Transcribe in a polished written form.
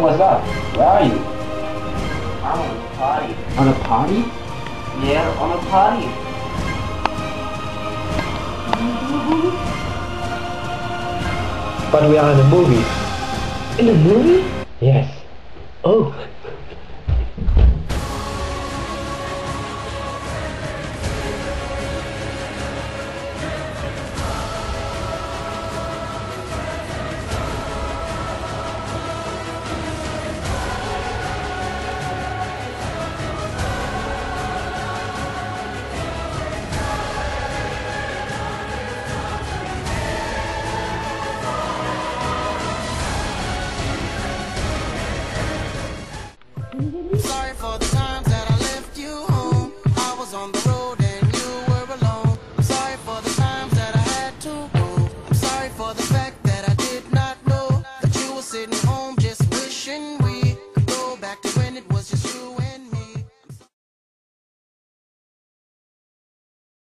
what's up? Where are you? I'm on a party. On a party? Yeah, on a party. But we are in a movie. In a movie? Yes. Oh.